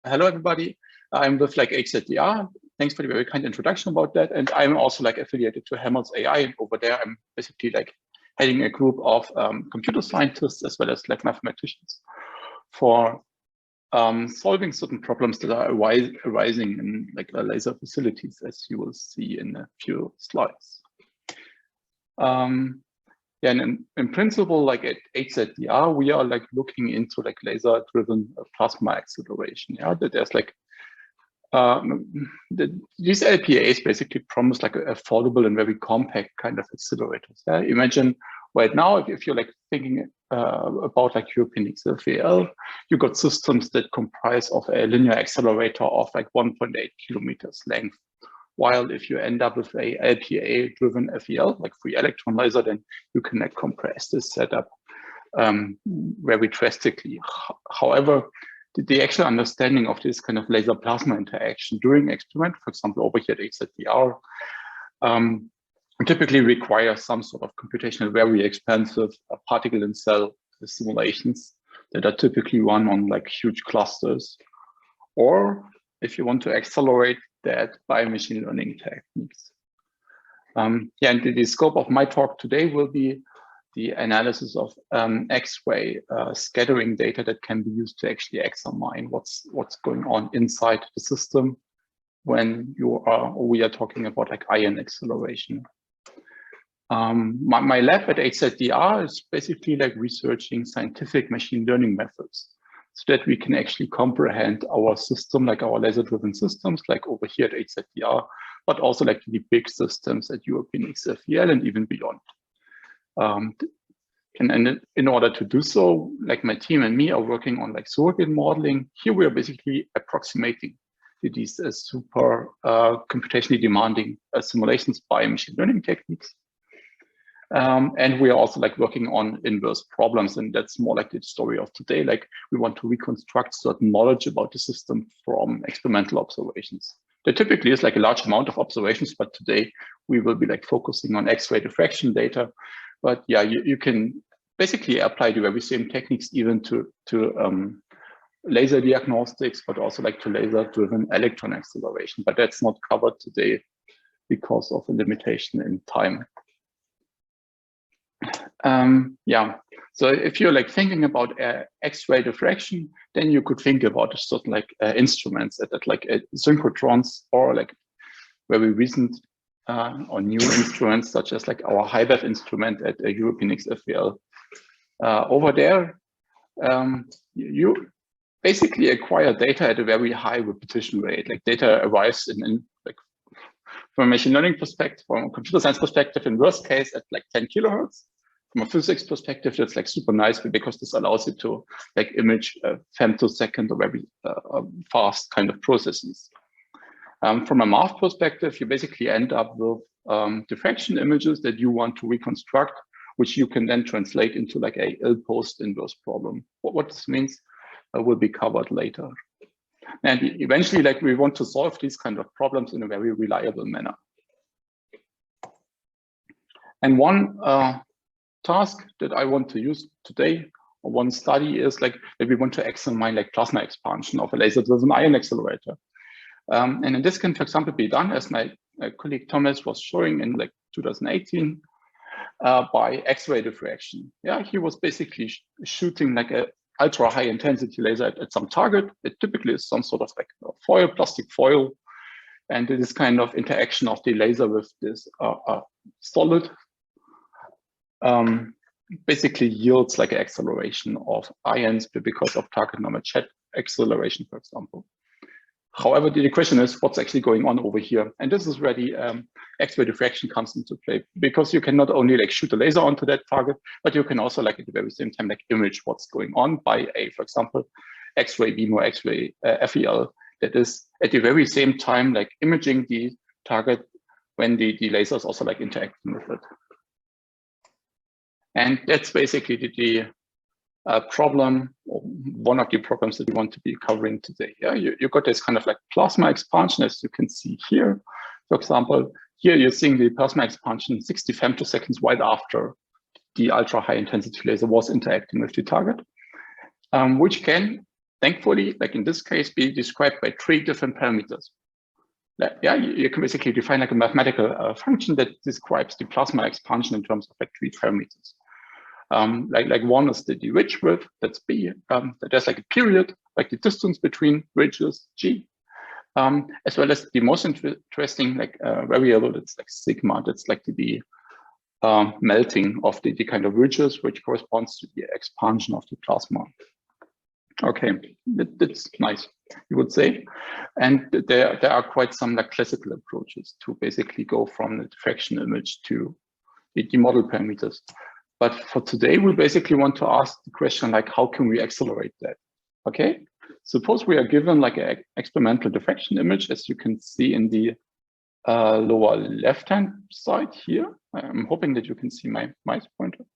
Hello, everybody. I'm with HZDR. Thanks for the very kind introduction about that. And I'm also affiliated to Helmholtz AI. And over there, I'm basically heading a group of computer scientists as well as mathematicians for solving certain problems that are arising in laser facilities, as you will see in a few slides. Yeah, and in principle, at HZDR, we are looking into laser-driven plasma acceleration. Yeah, that there's these LPAs basically promise affordable and very compact kind of accelerators. Yeah? Imagine right now, if you're thinking about European XFEL, you got systems that comprise of a linear accelerator of 1.8 kilometers length. While if you end up with a LPA-driven FEL, free electron laser, then you can compress this setup very drastically. However, the actual understanding of this kind of laser plasma interaction during experiment, for example, over here at HZDR, typically requires some sort of computational, very expensive particle and cell simulations that are typically run on huge clusters. Or if you want to accelerate that by machine learning techniques. Yeah, and the scope of my talk today will be the analysis of Xray scattering data that can be used to actually examine what's going on inside the system when we are talking about ion acceleration. My lab at HZDR is basically researching scientific machine learning methods, so that we can actually comprehend our system, our laser-driven systems, over here at HZDR, but also the big systems at European XFEL and even beyond. And in order to do so, my team and me are working on surrogate modeling. Here we are basically approximating these super computationally demanding simulations by machine learning techniques. And we are also working on inverse problems, and that's more the story of today. We want to reconstruct certain knowledge about the system from experimental observations. There typically is a large amount of observations, but today we will be focusing on X-ray diffraction data. But yeah, you can basically apply the very same techniques even to laser diagnostics, but also to laser-driven electron acceleration. But that's not covered today because of a limitation in time. Yeah, so if you're thinking about X-ray diffraction, then you could think about certain instruments that synchrotrons or very recent or new instruments such as our high-bev instrument at a European XFEL. Over there, you basically acquire data at a very high repetition rate. Data arrives in from a machine learning perspective, from a computer science perspective, in worst case at 10 kilohertz. From a physics perspective, that's super nice because this allows you to image femtosecond or very fast kind of processes. From a math perspective, you basically end up with diffraction images that you want to reconstruct, which you can then translate into a ill-post inverse problem. What this means will be covered later. And eventually, we want to solve these kind of problems in a very reliable manner. And one task that I want to use today, or one study, is that we want to examine plasma expansion of a laser-driven ion accelerator. And this can, for example, be done, as my colleague Thomas was showing in 2018, by X-ray diffraction. Yeah, he was basically shooting a ultra high intensity laser at some target. It typically is some sort of foil, plastic foil, and this kind of interaction of the laser with this solid basically yields an acceleration of ions because of target number jet acceleration, for example. However, the question is what's actually going on over here, and this is where the X-ray diffraction comes into play, because you can not only shoot a laser onto that target, but you can also at the very same time image what's going on by for example, X-ray beam or X-ray FEL that is at the very same time imaging the target when the laser is also interacting with it. And that's basically the problem, or one of the problems that we want to be covering today. Yeah, you got this kind of plasma expansion, as you can see here. For example, here you're seeing the plasma expansion 60 femtoseconds right after the ultra high intensity laser was interacting with the target, which can thankfully, like in this case, be described by 3 different parameters. Yeah, you can basically define like a mathematical function that describes the plasma expansion in terms of like 3 parameters. Like one is the ridge width, that's B. There's like a period, like the distance between ridges, G. As well as the most interesting like variable, that's like sigma, that's like the melting of the kind of ridges, which corresponds to the expansion of the plasma. Okay, that's nice, you would say. And there are quite some like classical approaches to basically go from the diffraction image to the model parameters. But for today, we basically want to ask the question like, how can we accelerate that? Okay, suppose we are given like an experimental diffraction image, as you can see in the lower left-hand side here. I'm hoping that you can see my mouse pointer.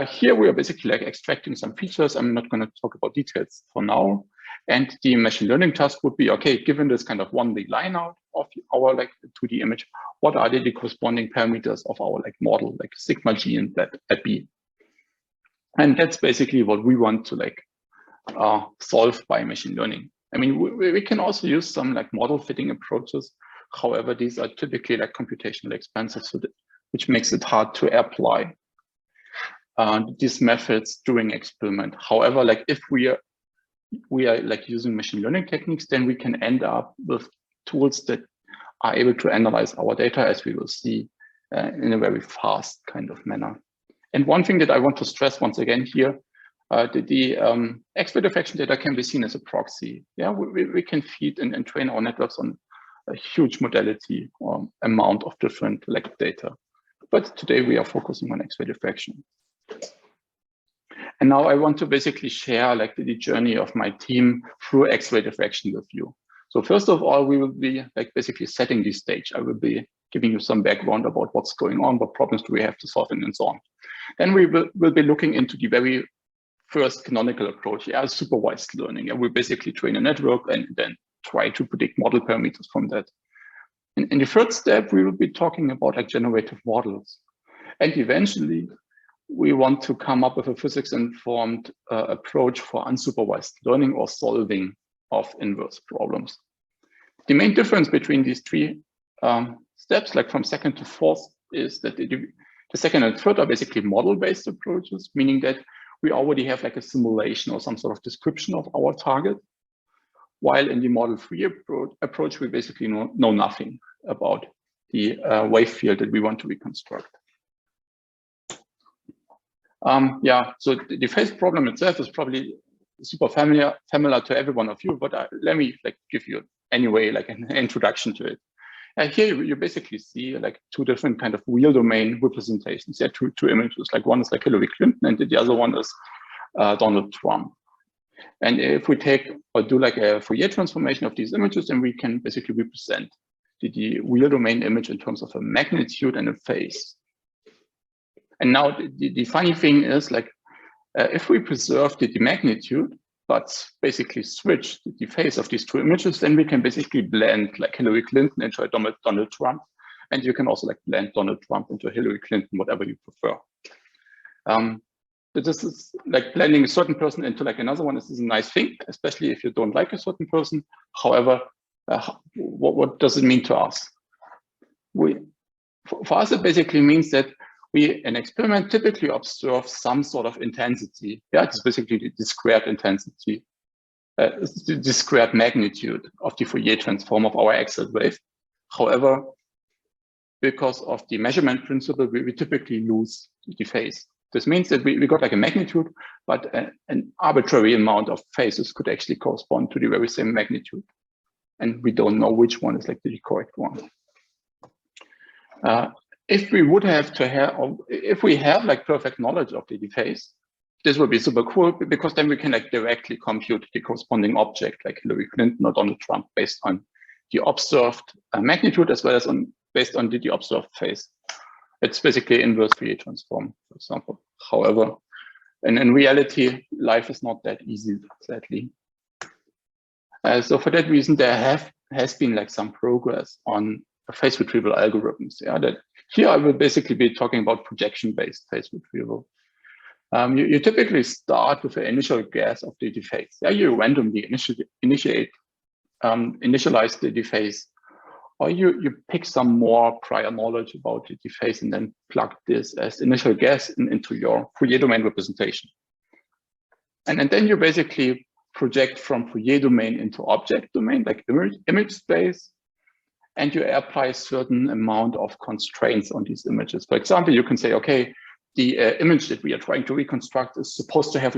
Here we are basically like extracting some features. I'm not going to talk about details for now. And the machine learning task would be, okay, given this kind of 1D line out of our like 2D image, what are the corresponding parameters of our like model, like sigma G and that at B? And that's basically what we want to like solve by machine learning. I mean, we can also use some like model fitting approaches. However, these are typically like computationally expensive, so which makes it hard to apply these methods during experiment. However, like if we are like using machine learning techniques, then we can end up with tools that are able to analyze our data, as we will see in a very fast kind of manner. And one thing that I want to stress once again here, the Xray diffraction data can be seen as a proxy. Yeah, we can feed and train our networks on a huge modality or amount of different like data. But today we are focusing on Xray diffraction. And now I want to basically share like the journey of my team through Xray diffraction with you. So first of all, we will be like basically setting the stage. I will be giving you some background about what's going on, what problems do we have to solve, and so on. Then we will be looking into the very first canonical approach, supervised learning. And we basically train a network and then try to predict model parameters from that. In the third step, we will be talking about like generative models. And eventually, we want to come up with a physics-informed approach for unsupervised learning or solving of inverse problems. The main difference between these 3 steps, like from second to fourth, is that the second and third are basically model-based approaches, meaning that we already have like a simulation or some sort of description of our target. While in the model-free approach, we basically know nothing about the wave field that we want to reconstruct. So the phase problem itself is probably super familiar to every one of you, but let me like give you anyway like an introduction to it. Here you basically see like 2 different kind of real domain representations. There are two images. Like one is like Hillary Clinton, and the other one is Donald Trump. And if we take or do like a Fourier transformation of these images, then we can basically represent the real domain image in terms of a magnitude and a phase. And now the funny thing is like, if we preserve the magnitude, but basically switch the phase of these 2 images, then we can basically blend like Hillary Clinton into Donald Trump. And you can also like blend Donald Trump into Hillary Clinton, whatever you prefer. But this is like blending a certain person into like another one. This is a nice thing, especially if you don't like a certain person. However, what does it mean to us? For us, it basically means that we, in experiment, typically observe some sort of intensity. Yeah, it's basically the squared intensity, the squared magnitude of the Fourier transform of our axial wave. However, because of the measurement principle, we typically lose the phase. This means that we got like a magnitude, but an arbitrary amount of phases could actually correspond to the very same magnitude. And we don't know which one is like the correct one. If we would have to have, or if we have like perfect knowledge of the phase, this would be super cool, because then we can like directly compute the corresponding object like Hillary Clinton or Donald Trump based on the observed magnitude as well as based on the observed phase. It's basically inverse Fourier transform, for example. However, in reality, life is not that easy, sadly. So for that reason, there has been like some progress on phase retrieval algorithms. Yeah, that here I will basically be talking about projection-based phase retrieval. You typically start with an initial guess of the dephase. Yeah, you randomly initialize the dephase, or you pick some more prior knowledge about the dephase and then plug this as initial guess into your Fourier domain representation. And then you basically project from Fourier domain into object domain, like image space, and you apply a certain amount of constraints on these images. For example, you can say, okay, the image that we are trying to reconstruct is supposed to have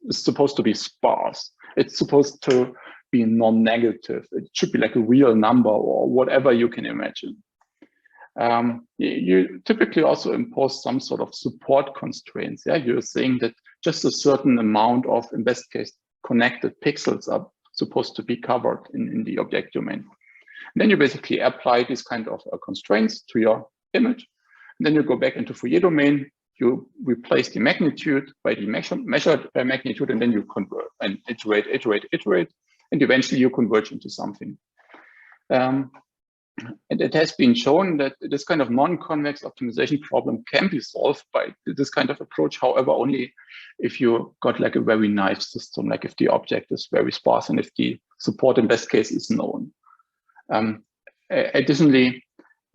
is supposed to be sparse. It's supposed to be non-negative. It should be like a real number or whatever you can imagine. You typically also impose some sort of support constraints. Yeah, you're saying that just a certain amount of, in best case, connected pixels are supposed to be covered in the object domain. And then you basically apply these kind of constraints to your image. And then you go back into Fourier domain, you replace the magnitude by the measured magnitude, and then you convert and iterate, and eventually you converge into something. And it has been shown that this kind of non-convex optimization problem can be solved by this kind of approach. However, only if you got like a very nice system, like if the object is very sparse and if the support in best case is known. Additionally,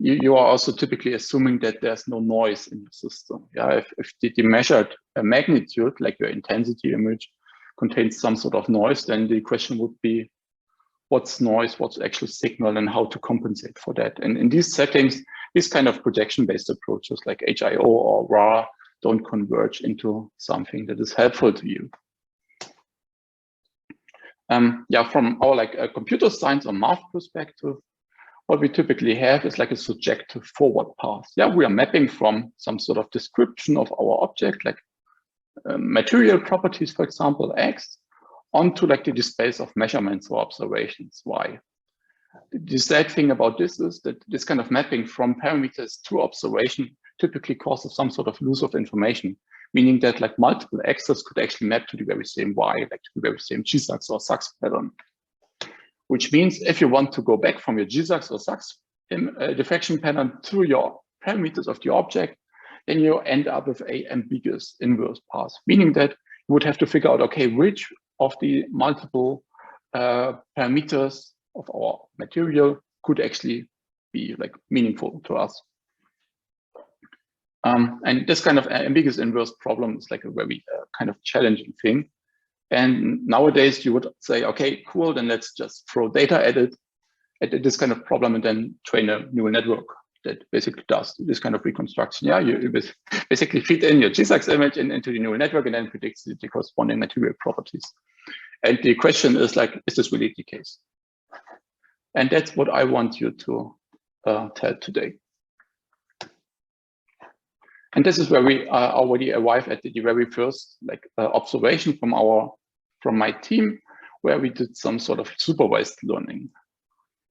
you are also typically assuming that there's no noise in the system. Yeah, if the measured magnitude, like your intensity image, contains some sort of noise, then the question would be, what's noise, what's actual signal, and how to compensate for that. And in these settings, these kind of projection-based approaches like HIO or RA don't converge into something that is helpful to you. Yeah, from our like a computer science or math perspective, what we typically have is like a surjective forward path. Yeah, we are mapping from some sort of description of our object, like material properties, for example, X, onto like the space of measurements or observations, Y. The sad thing about this is that this kind of mapping from parameters to observation typically causes some sort of loss of information, meaning that like multiple X's could actually map to the very same Y, like to the very same G-Sax or Sax pattern. Which means if you want to go back from your G-Sax or Sax diffraction pattern to your parameters of the object, then you end up with a ambiguous inverse path, meaning that you would have to figure out, okay, which of the multiple parameters of our material could actually be like meaningful to us. And this kind of ambiguous inverse problem is like a very kind of challenging thing. And nowadays you would say, okay, cool, then let's just throw data at it, at this kind of problem, and then train a neural network that basically does this kind of reconstruction. Yeah, you basically feed in your G-Sax image into the neural network and then predicts the corresponding material properties. And the question is like, is this really the case? And that's what I want you to tell today. And this is where we already arrived at the very first like observation from my team, where we did some sort of supervised learning.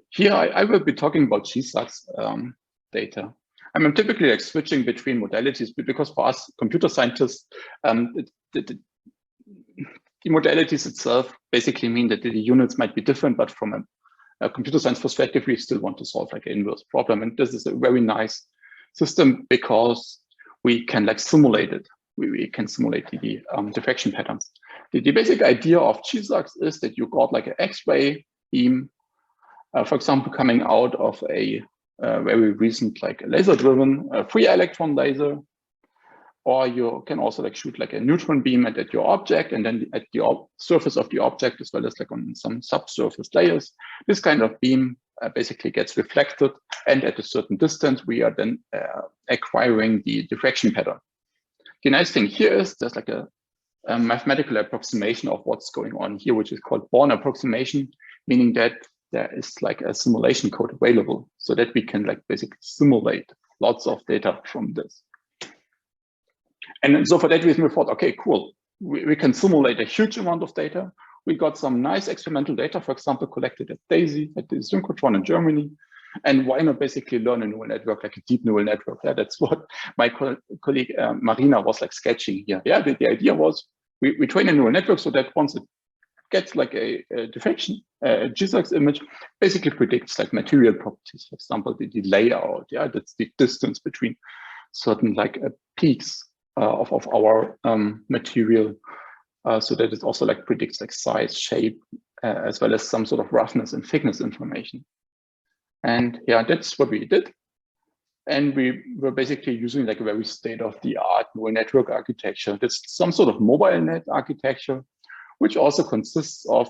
Here I will be talking about G-Sax data. I'm typically like switching between modalities because for us computer scientists, the modalities itself basically mean that the units might be different, but from a computer science perspective, we still want to solve like an inverse problem. And this is a very nice system because we can like simulate it. We can simulate the diffraction patterns. The basic idea of G-Sax is that you got like an X-ray beam, for example, coming out of a very recent like laser-driven free electron laser, or you can also like shoot like a neutron beam at your object, and then at the surface of the object as well as like on some subsurface layers. This kind of beam basically gets reflected, and at a certain distance, we are then acquiring the diffraction pattern. The nice thing here is there's like a mathematical approximation of what's going on here, which is called Born approximation, meaning that there is like a simulation code available so that we can like basically simulate lots of data from this. And so for that reason, we thought, okay, cool. We can simulate a huge amount of data. We got some nice experimental data, for example, collected at DAISY, at the synchrotron in Germany. And why not basically learn a neural network, like a deep neural network? Yeah, that's what my colleague Marina was like sketching here. Yeah, the idea was we train a neural network so that once it gets like a diffraction, a G-Sax image, basically predicts like material properties. For example, the layout. Yeah, that's the distance between certain like peaks of our material, so that it also like predicts like size, shape, as well as some sort of roughness and thickness information. And yeah, that's what we did. And we were basically using like a very state-of-the-art neural network architecture. That's some sort of mobile net architecture, which also consists of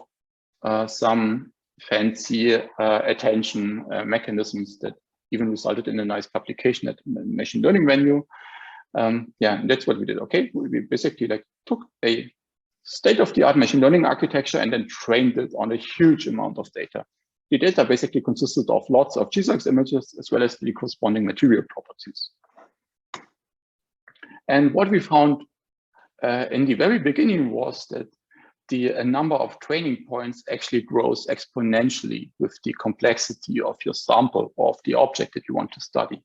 some fancy attention mechanisms that even resulted in a nice publication at machine learning venue. Yeah, that's what we did. Okay, we basically like took a state-of-the-art machine learning architecture and then trained it on a huge amount of data. The data basically consisted of lots of GSAX images as well as the corresponding material properties. And what we found in the very beginning was that the number of training points actually grows exponentially with the complexity of your sample or of the object that you want to study.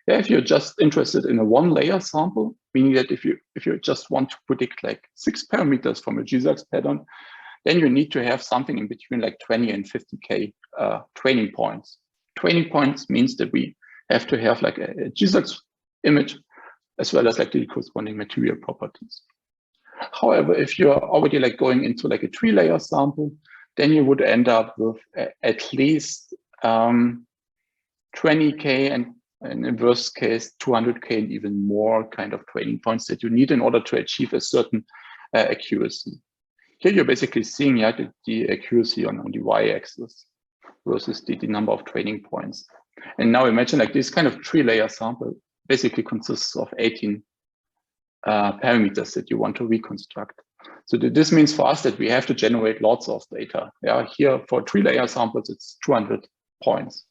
Yeah, if you're just interested in a one-layer sample, meaning that if you just want to predict like 6 parameters from a GSAX pattern, then you need to have something in between like 20 and 50K training points. Training points means that we have to have like a GSAX image as well as like the corresponding material properties. However, if you're already like going into like a 3-layer sample, then you would end up with at least 20K and in worst case 200K and even more kind of training points that you need in order to achieve a certain accuracy. Here you're basically seeing the accuracy on the y-axis versus the number of training points. And now imagine like this kind of 3-layer sample basically consists of 18 parameters that you want to reconstruct. So this means for us that we have to generate lots of data. Yeah, here for 3-layer samples, it's 200 points.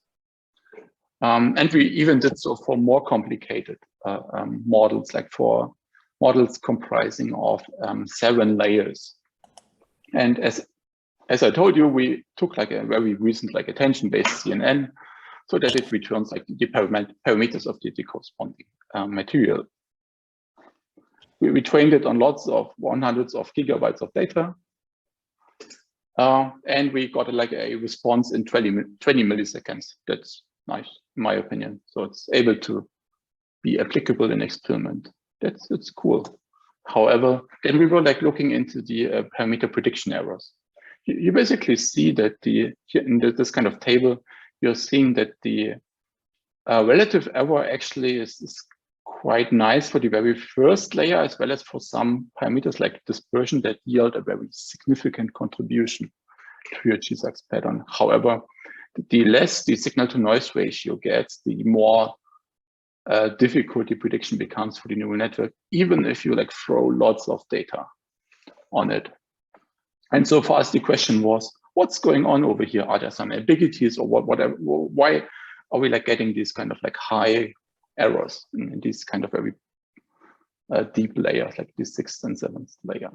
And we even did so for more complicated models, like for models comprising of 7 layers. And as I told you, we took like a very recent like attention-based CNN so that it returns like the parameters of the corresponding material. We trained it on lots of hundreds of gigabytes of data. And we got like a response in 20 milliseconds. That's nice, in my opinion. So it's able to be applicable in experiment. It's cool. However, then we were like looking into the parameter prediction errors. You basically see that here in this kind of table, you're seeing that the relative error actually is quite nice for the very first layer, as well as for some parameters like dispersion that yield a very significant contribution to your GSAX pattern. However, the less the signal to noise ratio gets, the more difficult the prediction becomes for the neural network, even if you like throw lots of data on it. And so for us, the question was, what's going on over here? Are there some ambiguities or whatever? Why are we like getting these kind of like high errors in these kind of very deep layers, like the 6th and 7th layer?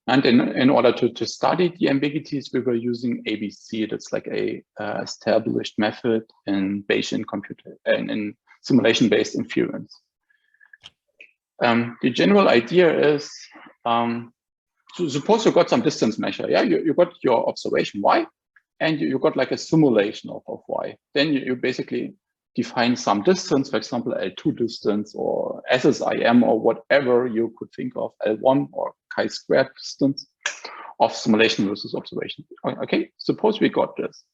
And in order to study the ambiguities, we were using ABC. That's like a established method in Bayesian computer and in simulation-based inference. The general idea is, so suppose you got some distance measure. Yeah, you got your observation y, and you got like a simulation of y. Then you basically define some distance, for example, L2 distance or SSIM or whatever you could think of, L1 or chi-squared distance of simulation versus observation. Okay, suppose we got this.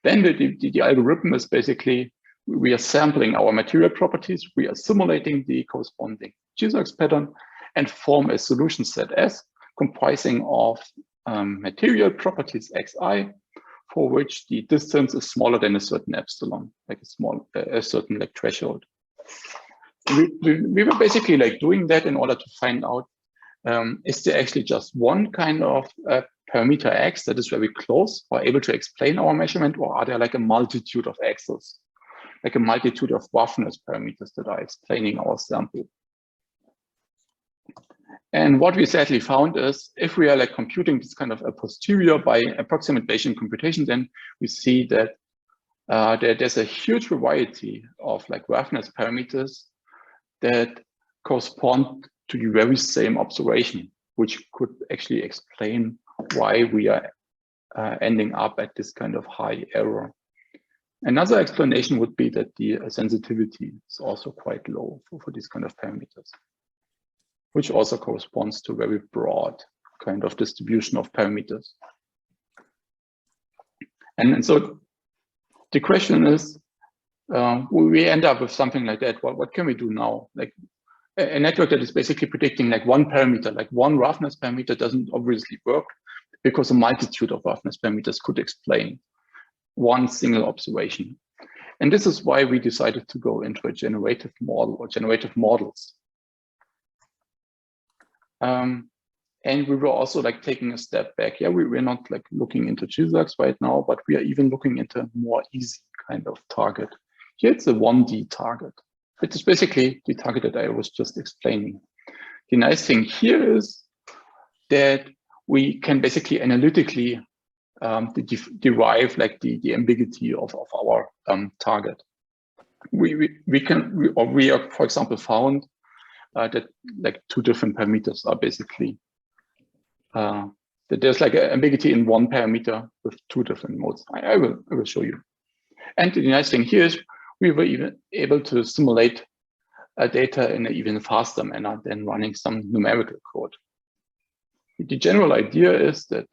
Then the algorithm is basically, we are sampling our material properties, we are simulating the corresponding GSAX pattern and form a solution set S comprising of material properties Xi, for which the distance is smaller than a certain epsilon, like a certain like threshold. We were basically like doing that in order to find out, is there actually just one kind of parameter X that is very close or able to explain our measurement, or are there like a multitude of X's, like a multitude of roughness parameters that are explaining our sample? And what we sadly found is, if we are like computing this kind of a posterior by approximate Bayesian computation, then we see that there's a huge variety of like roughness parameters that correspond to the very same observation, which could actually explain why we are ending up at this kind of high error. Another explanation would be that the sensitivity is also quite low for these kind of parameters, which also corresponds to very broad kind of distribution of parameters. And so the question is, we end up with something like that. What can we do now? Like a network that is basically predicting like one parameter, like one roughness parameter doesn't obviously work because a multitude of roughness parameters could explain one single observation. And this is why we decided to go into a generative model or generative models. And we were also like taking a step back. Yeah, we're not like looking into GZAX right now, but we are even looking into a more easy kind of target. Here it's a 1D target. It is basically the target that I was just explaining. The nice thing here is that we can basically analytically derive like the ambiguity of our target. We have, for example, found that like two different parameters are basically that there's like an ambiguity in one parameter with two different modes. I will show you. And the nice thing here is we were even able to simulate data in an even faster manner than running some numerical code. The general idea is that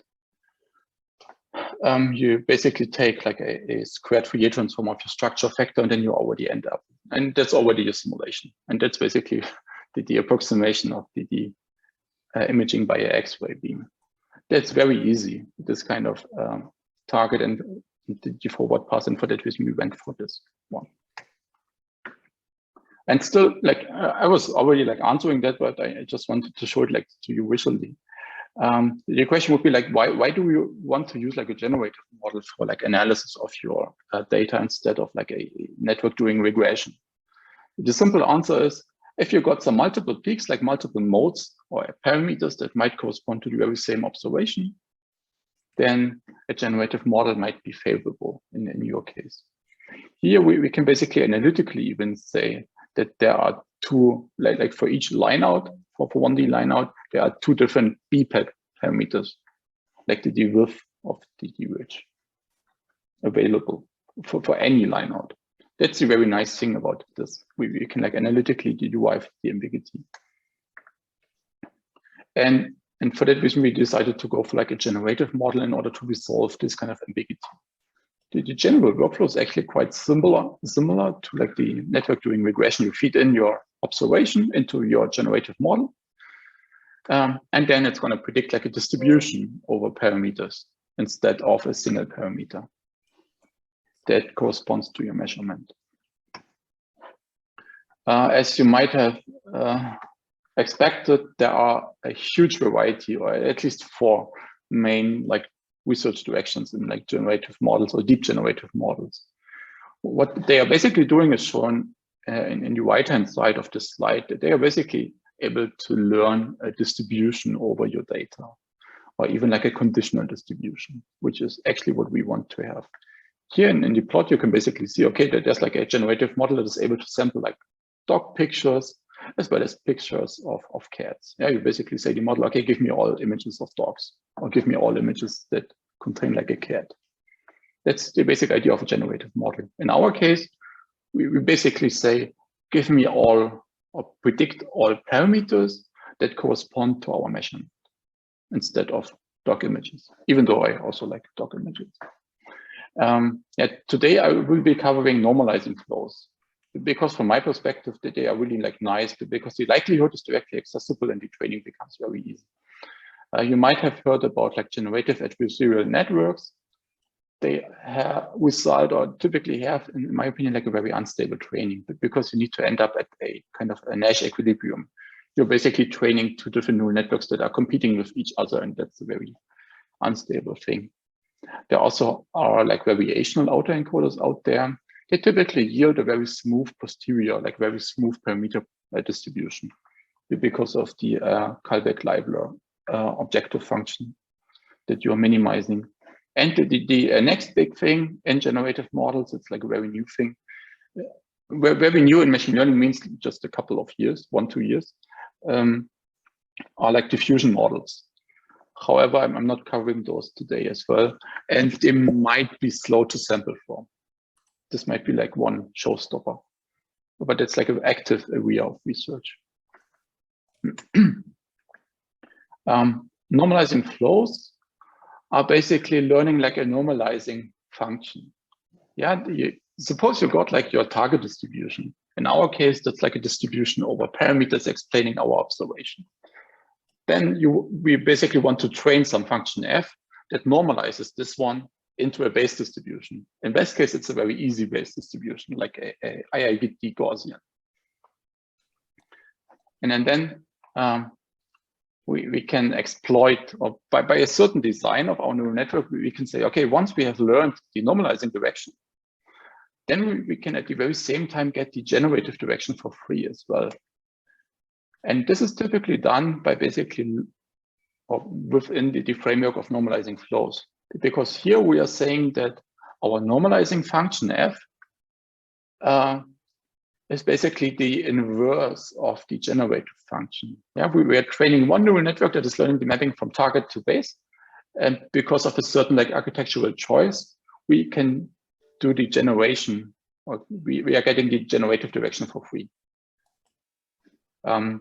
you basically take like a squared Fourier transform of your structure factor, and then you already end up, and that's already a simulation. And that's basically the approximation of the imaging by a X-ray beam. That's very easy, this kind of target and the forward pass, and for that reason we went for this one. And still, like I was already like answering that, but I just wanted to show it like to you visually. The question would be like, why do you want to use like a generative model for like analysis of your data instead of like a network doing regression? The simple answer is, if you got some multiple peaks, like multiple modes or parameters that might correspond to the very same observation, then a generative model might be favorable in your case. Here we can basically analytically even say that there are two, like for each line out, for 1D line out, there are two different BPAD parameters, like the width of the ridge available for any line out. That's the very nice thing about this. We can like analytically derive the ambiguity. And for that reason, we decided to go for like a generative model in order to resolve this kind of ambiguity. The general workflow is actually quite similar to like the network doing regression. You feed in your observation into your generative model. And then it's going to predict like a distribution over parameters instead of a single parameter that corresponds to your measurement. As you might have expected, there are a huge variety, or at least 4 main like research directions in like generative models or deep generative models. What they are basically doing is shown in the right-hand side of the slide, that they are basically able to learn a distribution over your data, or even like a conditional distribution, which is actually what we want to have. Here in the plot, you can basically see, okay, that there's like a generative model that is able to sample like dog pictures as well as pictures of cats. Yeah, you basically say the model, okay, give me all images of dogs, or give me all images that contain like a cat. That's the basic idea of a generative model. In our case, we basically say, give me all, or predict all parameters that correspond to our measurement instead of dog images, even though I also like dog images. Yeah, today I will be covering normalizing flows, because from my perspective, they are really like nice, because the likelihood is directly accessible and the training becomes very easy. You might have heard about like generative adversarial networks. They result, or typically have, in my opinion, like a very unstable training, because you need to end up at a kind of a Nash equilibrium. You're basically training 2 different neural networks that are competing with each other, and that's a very unstable thing. There also are like variational autoencoders out there. They typically yield a very smooth posterior, like very smooth parameter distribution, because of the Kalbeck-Leibler objective function that you're minimizing. And the next big thing in generative models, it's like a very new thing. Very new in machine learning means just a couple of years, 1-2 years, are like diffusion models. However, I'm not covering those today as well, and they might be slow to sample from. this might be like one showstopper, but it's like an active area of research. Normalizing flows are basically learning like a normalizing function. Yeah, suppose you got like your target distribution. In our case, that's like a distribution over parameters explaining our observation. Then we basically want to train some function f that normalizes this one into a base distribution. In best case, it's a very easy base distribution, like a IID Gaussian. And then we can exploit, or by a certain design of our neural network, we can say, okay, once we have learned the normalizing direction, then we can at the very same time get the generative direction for free as well. And this is typically done by basically within the framework of normalizing flows. Because here we are saying that our normalizing function f is basically the inverse of the generative function. Yeah, we are training one neural network that is learning the mapping from target to base. And because of a certain like architectural choice, we can do the generation, or we are getting the generative direction for free. The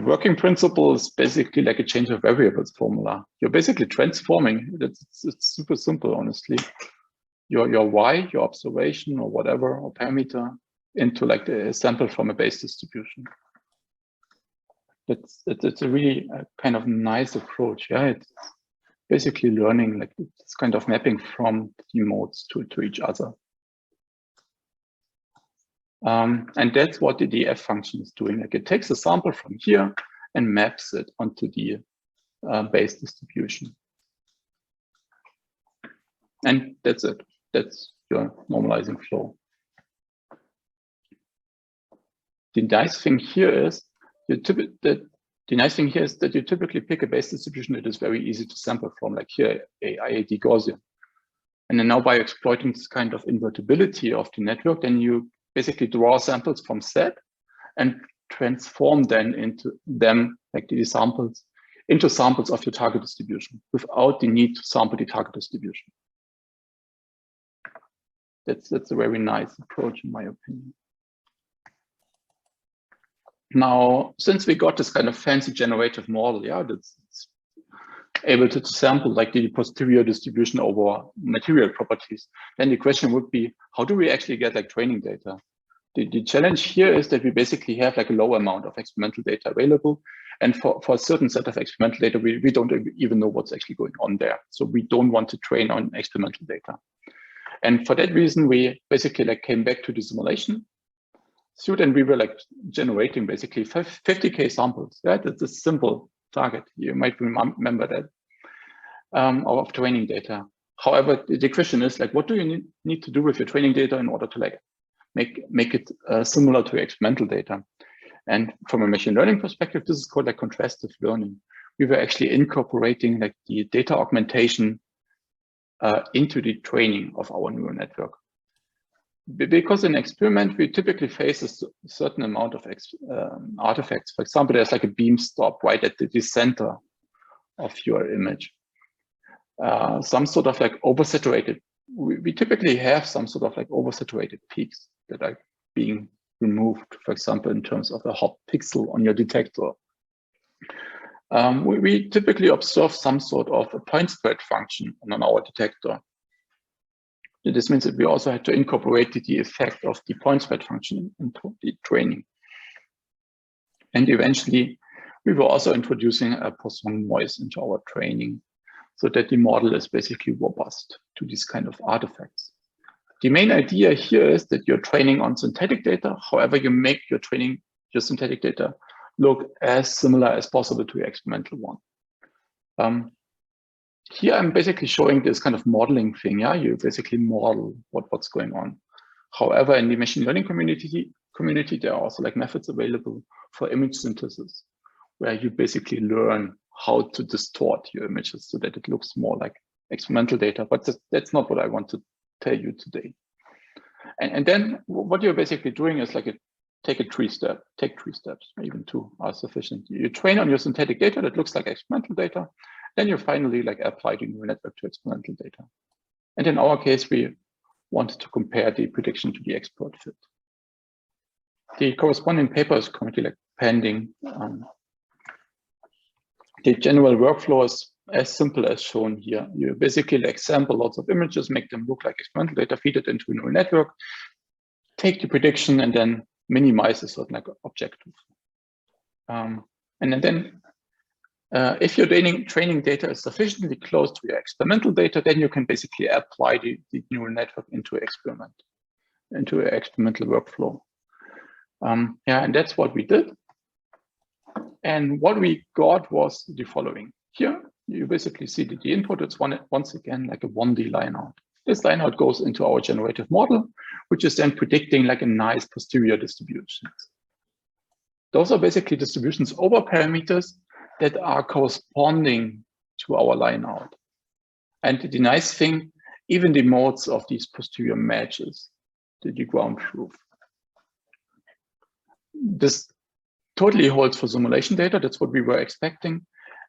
working principle is basically like a change of variables formula. You're basically transforming, it's super simple, honestly, your y, your observation or whatever, or parameter, into like the sample from a base distribution. It's a really kind of nice approach. Yeah, it's basically learning like this kind of mapping from the modes to each other. And that's what the f function is doing. Like it takes a sample from here and maps it onto the base distribution. And that's it. That's your normalizing flow. The nice thing here is that you typically pick a base distribution that is very easy to sample from, like here, a IID Gaussian. And then now by exploiting this kind of invertibility of the network, then you basically draw samples from set and transform then into them, like these samples, into samples of your target distribution without the need to sample the target distribution. That's a very nice approach, in my opinion. Now, since we got this kind of fancy generative model, yeah, that's able to sample like the posterior distribution over material properties, then the question would be, how do we actually get like training data? The challenge here is that we basically have like a low amount of experimental data available. And for a certain set of experimental data, we don't even know what's actually going on there. So we don't want to train on experimental data. And for that reason, we basically like came back to the simulation suite, and we were like generating basically 50K samples. Right? That's a simple target. You might remember that of training data. However, the question is like, what do you need to do with your training data in order to like make it similar to experimental data? And from a machine learning perspective, this is called like contrastive learning. We were actually incorporating like the data augmentation into the training of our neural network. Because in experiment, we typically face a certain amount of artifacts. For example, there's like a beam stop right at the center of your image. Some sort of like oversaturated. We typically have some sort of like oversaturated peaks that are being removed, for example, in terms of a hot pixel on your detector. We typically observe some sort of a point spread function on our detector. This means that we also had to incorporate the effect of the point spread function into the training. And eventually, we were also introducing a Poisson noise into our training so that the model is basically robust to these kind of artifacts. The main idea here is that you're training on synthetic data. However, you make your synthetic data look as similar as possible to your experimental one. Here I'm basically showing this kind of modeling thing. Yeah, you basically model what's going on. However, in the machine learning community, there are also like methods available for image synthesis, where you basically learn how to distort your images so that it looks more like experimental data. But that's not what I want to tell you today. And then what you're basically doing is like take 3 steps, even 2 are sufficient. You train on your synthetic data that looks like experimental data. Then you finally like apply the neural network to experimental data. And in our case, we wanted to compare the prediction to the expert fit. The corresponding paper is currently like pending. The general workflow is as simple as shown here. You basically like sample lots of images, make them look like experimental data, feed it into a neural network, take the prediction, and then minimize a certain like objective. And then if your training data is sufficiently close to your experimental data, then you can basically apply the neural network into an experimental workflow. Yeah, and that's what we did. And what we got was the following. Here, you basically see that the input is once again like a 1D lineout. This lineout goes into our generative model, which is then predicting like a nice posterior distribution. Those are basically distributions over parameters that are corresponding to our lineout. And the nice thing, even the modes of these posterior matches to the ground truth. This totally holds for simulation data. That's what we were expecting.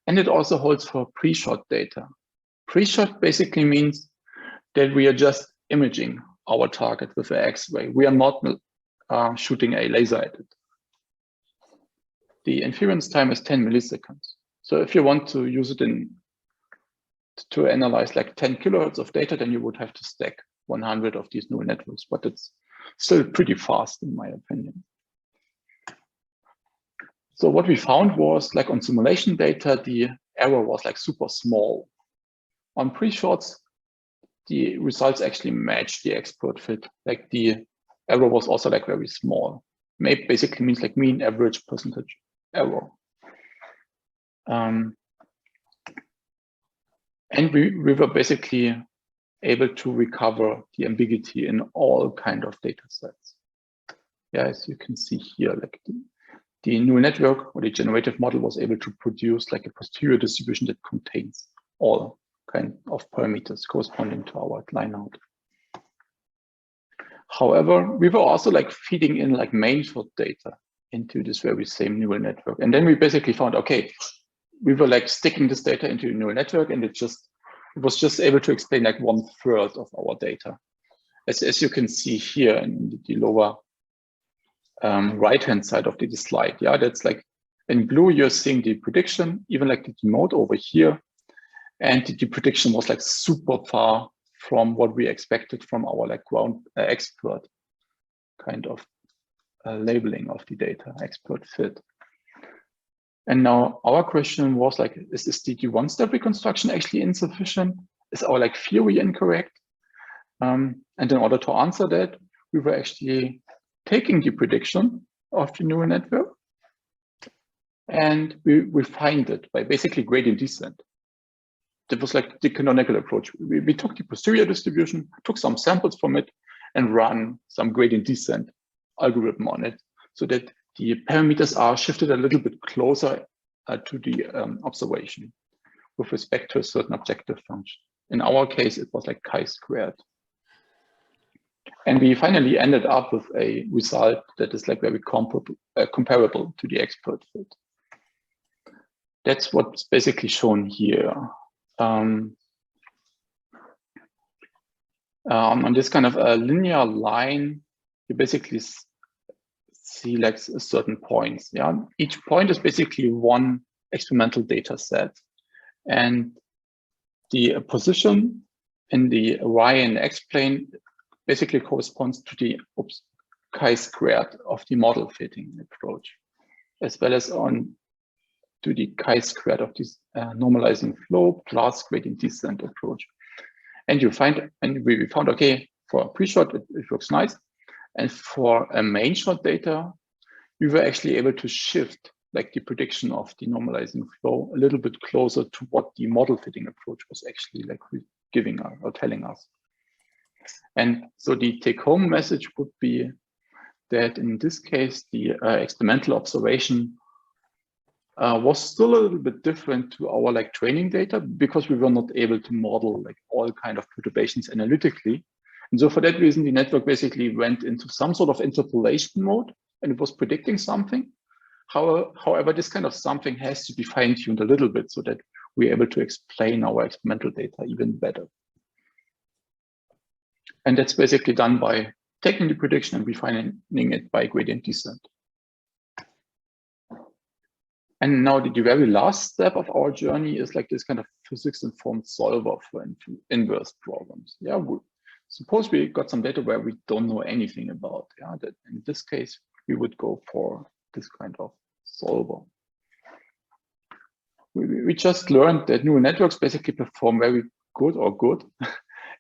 And it also holds for pre-shot data. Pre-shot basically means that we are just imaging our target with an X-ray. We are not shooting a laser at it. The inference time is 10 milliseconds. So if you want to use it to analyze like 10 kilohertz of data, then you would have to stack 100 of these neural networks, but it's still pretty fast in my opinion. So what we found was like on simulation data, the error was like super small. On pre-shots, the results actually matched the expert fit. Like the error was also like very small. MAPE basically means like mean average percentage error. And we were basically able to recover the ambiguity in all kind of data sets. Yeah, as you can see here, like the neural network or the generative model was able to produce like a posterior distribution that contains all kind of parameters corresponding to our lineout. However, we were also like feeding in like main shot data into this very same neural network. And then we basically found, okay, we were like sticking this data into a neural network and it was just able to explain like 1/3 of our data. As you can see here in the lower right-hand side of the slide. Yeah, that's like in blue, you're seeing the prediction, even like the mode over here. And the prediction was like super far from what we expected from our like ground expert kind of labeling of the data, expert fit. And now our question was like, is this the one-step reconstruction actually insufficient? Is our like theory incorrect? And in order to answer that, we were actually taking the prediction of the neural network and we refined it by basically gradient descent. That was like the canonical approach. We took the posterior distribution, took some samples from it and ran some gradient descent algorithm on it so that the parameters are shifted a little bit closer to the observation with respect to a certain objective function. In our case, it was like chi-squared. And we finally ended up with a result that is like very comparable to the expert fit. That's what's basically shown here. On this kind of a linear line, you basically see like certain points. Yeah, each point is basically one experimental data set, and the position in the y and x plane basically corresponds to the chi-squared of the model fitting approach, as well as to the chi-squared of this normalizing flow plus gradient descent approach. And we found, okay, for a pre-shot, it looks nice. And for a main shot data, we were actually able to shift like the prediction of the normalizing flow a little bit closer to what the model fitting approach was actually like giving us or telling us. And so the take-home message would be that in this case, the experimental observation was still a little bit different to our like training data because we were not able to model like all kind of perturbations analytically. And so for that reason, the network basically went into some sort of interpolation mode and it was predicting something. However, this kind of something has to be fine-tuned a little bit so that we're able to explain our experimental data even better. And that's basically done by taking the prediction and refining it by gradient descent. And now the very last step of our journey is like this kind of physics-informed solver for inverse problems. Yeah, suppose we got some data where we don't know anything about. Yeah, that in this case we would go for this kind of solver. We just learned that neural networks basically perform very good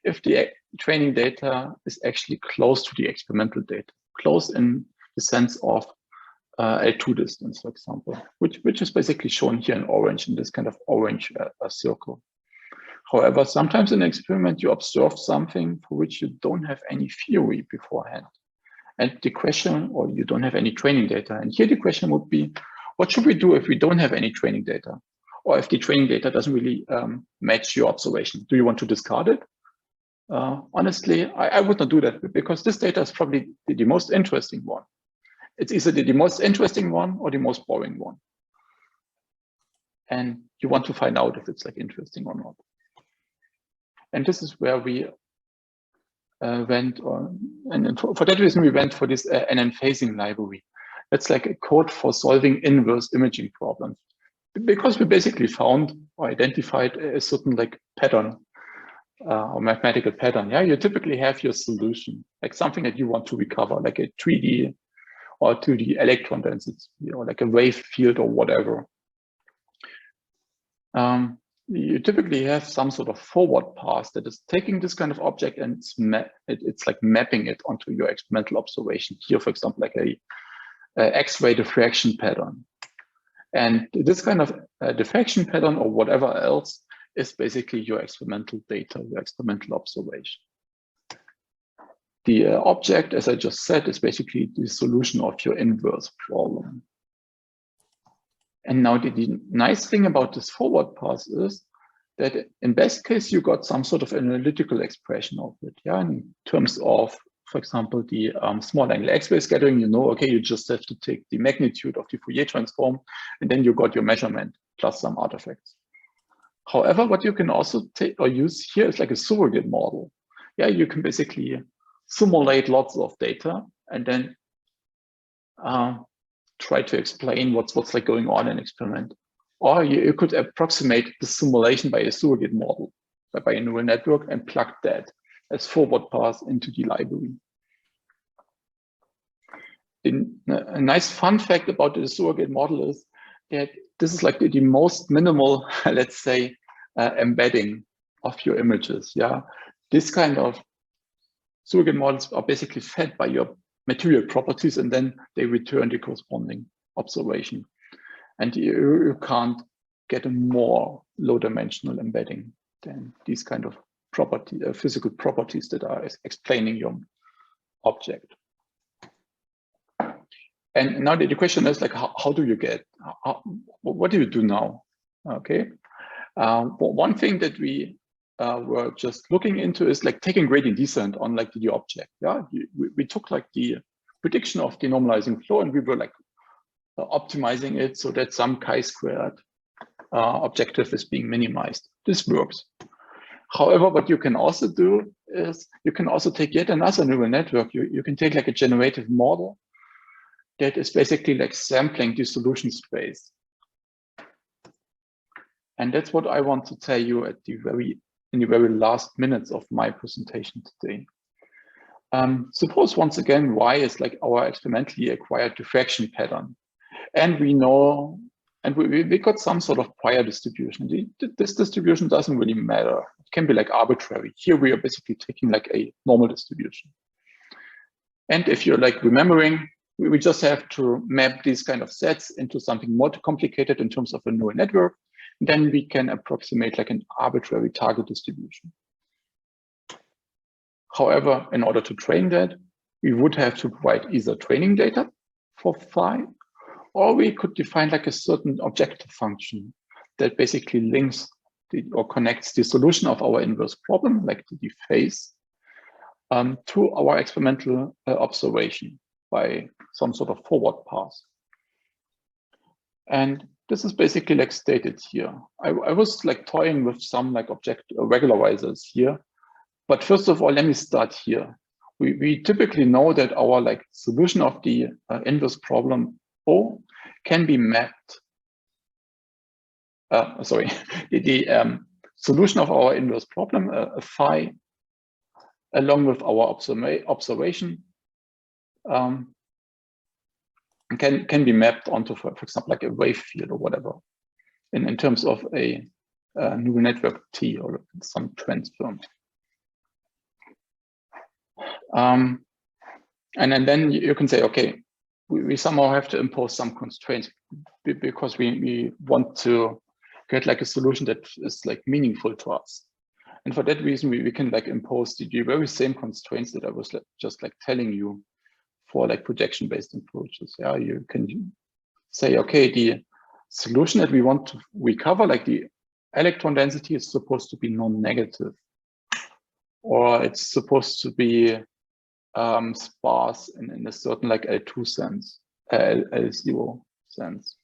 if the training data is actually close to the experimental data, close in the sense of L2 distance, for example, which is basically shown here in orange, in this kind of orange circle. However, sometimes in an experiment, you observe something for which you don't have any theory beforehand. And the question, or you don't have any training data. And here the question would be, what should we do if we don't have any training data? Or if the training data doesn't really match your observation? Do you want to discard it? Honestly, I would not do that, because this data is probably the most interesting one. It's either the most interesting one or the most boring one. And you want to find out if it's like interesting or not. And this is where we went on. And for that reason, we went for this an Unfazing library. That's like a code for solving inverse imaging problems. Because we basically found or identified a certain like pattern or mathematical pattern. Yeah, you typically have your solution, like something that you want to recover, like a 3D or 2D electron density, or like a wave field or whatever. You typically have some sort of forward pass that is taking this kind of object and it's like mapping it onto your experimental observation. Here, for example, like a Xray diffraction pattern. And this kind of diffraction pattern or whatever else is basically your experimental data, your experimental observation. The object, as I just said, is basically the solution of your inverse problem. And now the nice thing about this forward pass is that in best case, you got some sort of analytical expression of it. Yeah, in terms of, for example, the small angle X-ray scattering, you know, okay, you just have to take the magnitude of the Fourier transform, and then you got your measurement plus some artifacts. However, what you can also take or use here is like a surrogate model. Yeah, you can basically simulate lots of data and then try to explain what's like going on in an experiment. Or you could approximate the simulation by a surrogate model, by a neural network, and plug that as forward pass into the library. A nice fun fact about the surrogate model is that this is like the most minimal, let's say, embedding of your images. Yeah, this kind of surrogate models are basically fed by your material properties, and then they return the corresponding observation. And you can't get a more low-dimensional embedding than these kind of physical properties that are explaining your object. And now the question is like, how do you get? What do you do now? Okay. One thing that we were just looking into is like taking gradient descent on like the object. Yeah, we took like the prediction of the normalizing flow, and we were like optimizing it so that some chi-squared objective is being minimized. This works. However, what you can also do is you can also take yet another neural network. You can take like a generative model that is basically like sampling the solution space. And that's what I want to tell you in the very last minutes of my presentation today. Suppose once again, Y is like our experimentally acquired diffraction pattern. And we know, and we got some sort of prior distribution. This distribution doesn't really matter. It can be like arbitrary. Here we are basically taking like a normal distribution. And if you're like remembering, we just have to map these kind of sets into something more complicated in terms of a neural network. Then we can approximate like an arbitrary target distribution. However, in order to train that, we would have to provide either training data for phi, or we could define like a certain objective function that basically links or connects the solution of our inverse problem, like the phase, to our experimental observation by some sort of forward pass. And this is basically like stated here. I was like toying with some like object regularizers here But first of all, let me start here. We typically know that our like solution of the inverse problem O can be mapped. Sorry, the solution of our inverse problem, phi, along with our observation, can be mapped onto, for example, like a wave field or whatever, in terms of a neural network T or some transform. And then you can say, okay, we somehow have to impose some constraints because we want to get like a solution that is like meaningful to us. And for that reason, we can like impose the very same constraints that I was just like telling you for like projection-based approaches. Yeah, you can say, okay, the solution that we want to recover, like the electron density, is supposed to be non-negative, or it's supposed to be sparse in a certain like L2 sense, L0 sense.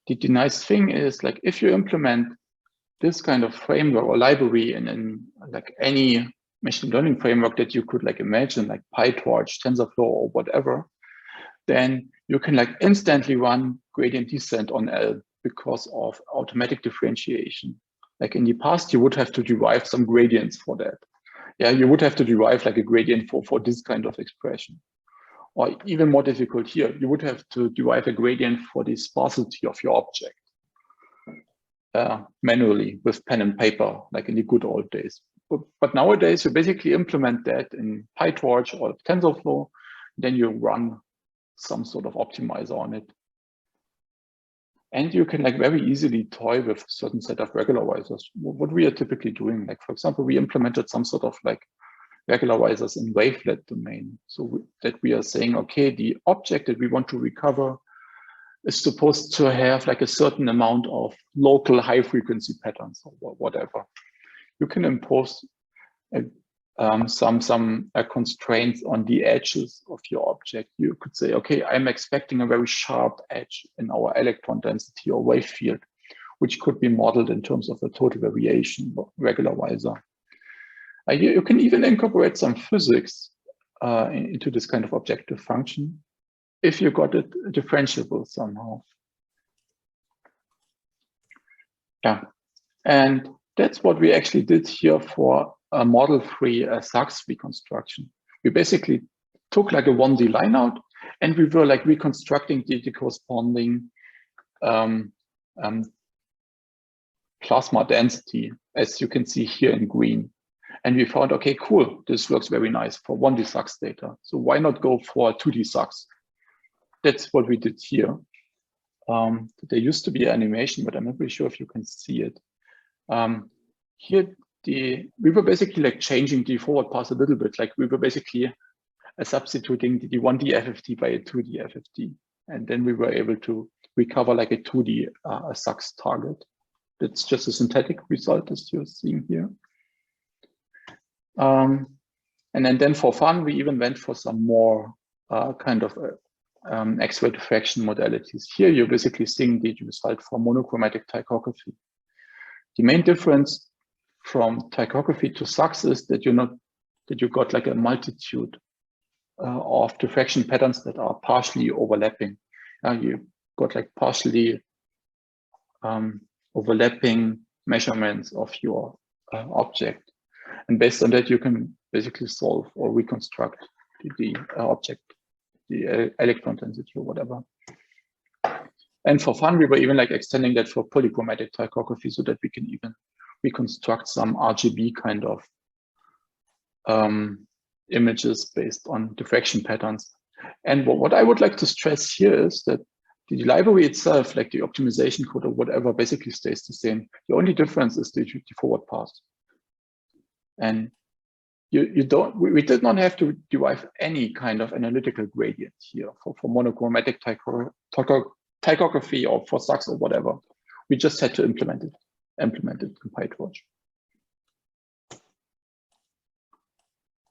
The nice thing is, like, if you implement this kind of framework or library in like any machine learning framework that you could like imagine, like PyTorch, TensorFlow, or whatever, then you can like instantly run gradient descent on L because of automatic differentiation. Like in the past, you would have to derive some gradients for that. Yeah, you would have to derive like a gradient for this kind of expression. Or even more difficult here, you would have to derive a gradient for the sparsity of your object manually with pen and paper, like in the good old days. But nowadays, you basically implement that in PyTorch or TensorFlow, then you run some sort of optimizer on it. And you can like very easily toy with a certain set of regularizers. What we are typically doing, like for example, we implemented some sort of like regularizers in wavelet domain, so that we are saying, okay, the object that we want to recover is supposed to have like a certain amount of local high frequency patterns or whatever. You can impose some constraints on the edges of your object. You could say, okay, I'm expecting a very sharp edge in our electron density or wave field, which could be modeled in terms of a total variation regularizer. You can even incorporate some physics into this kind of objective function if you got it differentiable somehow. Yeah, and that's what we actually did here for a model-free Sachs reconstruction. We basically took like a 1D line out, and we were like reconstructing the corresponding plasma density, as you can see here in green. And we found, okay, cool, this works very nice for 1D Sachs data. So why not go for 2D Sachs? That's what we did here. There used to be an animation, but I'm not really sure if you can see it. Here, we were basically like changing the forward pass a little bit. Like we were basically substituting the 1D FFT by a 2D FFT. And then we were able to recover like a 2D Sachs target. That's just a synthetic result as you're seeing here. And then for fun, we even went for some more kind of Xray diffraction modalities. Here, you're basically seeing the result for monochromatic tychography. The main difference from tychography to Sachs is that you got like a multitude of diffraction patterns that are partially overlapping. You got like partially overlapping measurements of your object. And based on that, you can basically solve or reconstruct the object, the electron density or whatever. And for fun, we were even like extending that for polychromatic tychography so that we can even reconstruct some RGB kind of images based on diffraction patterns. And what I would like to stress here is that the library itself, like the optimization code or whatever, basically stays the same. The only difference is the forward pass. And we did not have to derive any kind of analytical gradient here for monochromatic tychography or for Sachs or whatever. We just had to implement it in PyTorch.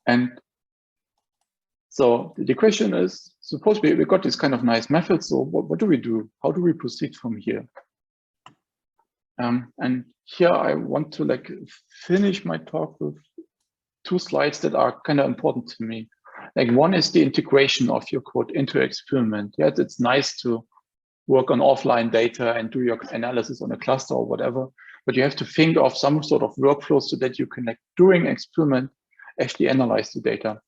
And so the question is, suppose we got this kind of nice method. So what do we do? How do we proceed from here? And here I want to like finish my talk with 2 slides that are kind of important to me. Like one is the integration of your code into experiment. Yeah, it's nice to work on offline data and do your analysis on a cluster or whatever, but you have to think of some sort of workflow so that you can, like, during experiment, actually analyze the data.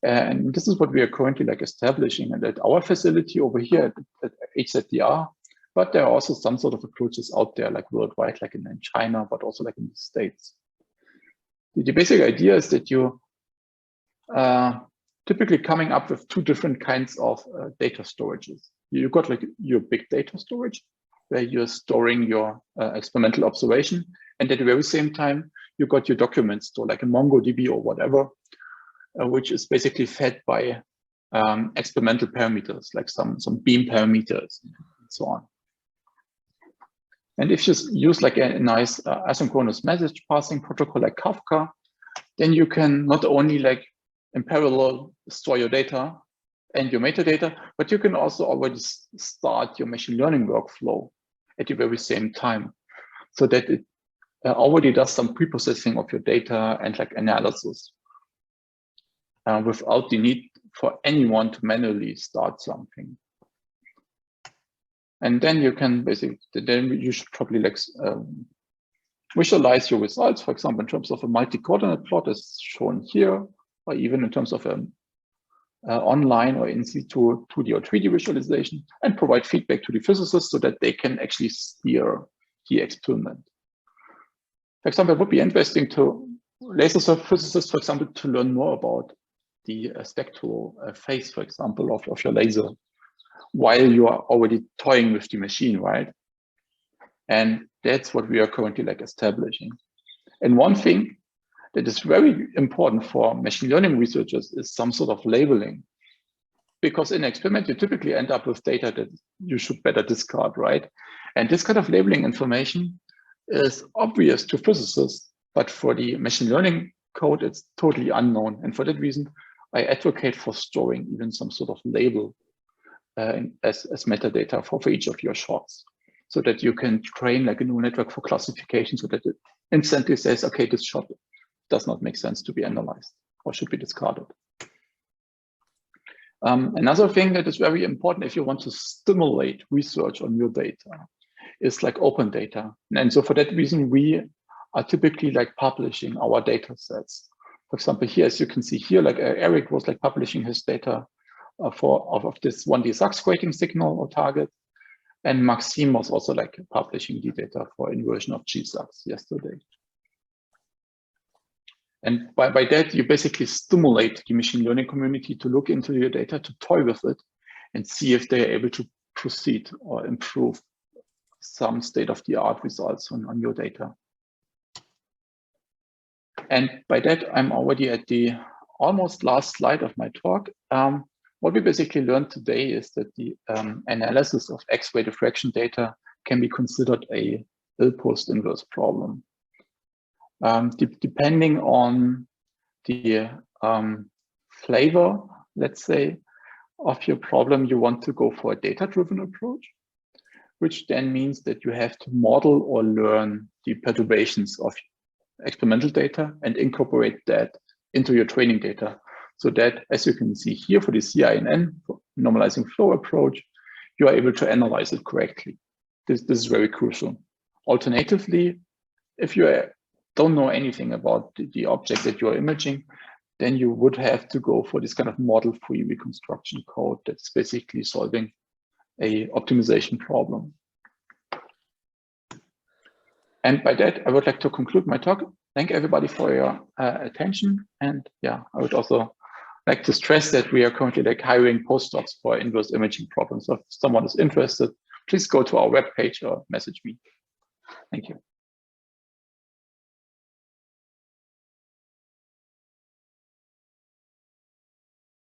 And this is what we are currently like establishing and at our facility over here at HZDR. But there are also some sort of approaches out there, like worldwide, like in China, but also like in the States. The basic idea is that you typically coming up with 2 different kinds of data storages. You got like your big data storage, where you're storing your experimental observation, and at the very same time, you got your documents store, like a MongoDB or whatever, which is basically fed by experimental parameters, like some beam parameters and so on. And if you use like a nice asynchronous message passing protocol like Kafka, then you can not only like in parallel store your data and your metadata, but you can also already start your machine learning workflow at the very same time, so that it already does some pre-processing of your data and like analysis without the need for anyone to manually start something. And then you can basically, then you should probably like visualize your results, for example, in terms of a multi-coordinate plot as shown here, or even in terms of an online or in situ 2D or 3D visualization, and provide feedback to the physicists so that they can actually steer the experiment. For example, it would be interesting to laser physicists, for example, to learn more about the spectral phase, for example, of your laser, while you are already toying with the machine, right? And that's what we are currently like establishing. And one thing that is very important for machine learning researchers is some sort of labeling. Because in experiment, you typically end up with data that you should better discard, right? And this kind of labeling information is obvious to physicists, but for the machine learning code, it's totally unknown. And for that reason, I advocate for storing even some sort of label as metadata for each of your shots, so that you can train like a neural network for classification, so that it instantly says, okay, this shot does not make sense to be analyzed or should be discarded. Another thing that is very important if you want to stimulate research on your data is like open data. And so for that reason, we are typically like publishing our data sets. For example, here, as you can see here, like Eric was like publishing his data of this 1D Sachs grading signal or target. And Maxime was also like publishing the data for inversion of G-Sachs yesterday. And by that, you basically stimulate the machine learning community to look into your data, to toy with it, and see if they are able to proceed or improve some state-of-the-art results on your data. And by that, I'm already at the almost last slide of my talk. What we basically learned today is that the analysis of Xray diffraction data can be considered a ill-post inverse problem. Depending on the flavor, let's say, of your problem, you want to go for a data-driven approach, which then means that you have to model or learn the perturbations of experimental data and incorporate that into your training data. So that, as you can see here for the CINN normalizing flow approach, you are able to analyze it correctly. This is very crucial. Alternatively, if you don't know anything about the object that you are imaging, then you would have to go for this kind of model-free reconstruction code that's basically solving a optimization problem. And by that, I would like to conclude my talk. Thank everybody for your attention. And yeah, I would also like to stress that we are currently like hiring postdocs for inverse imaging problems. So if someone is interested, please go to our webpage or message me. Thank you.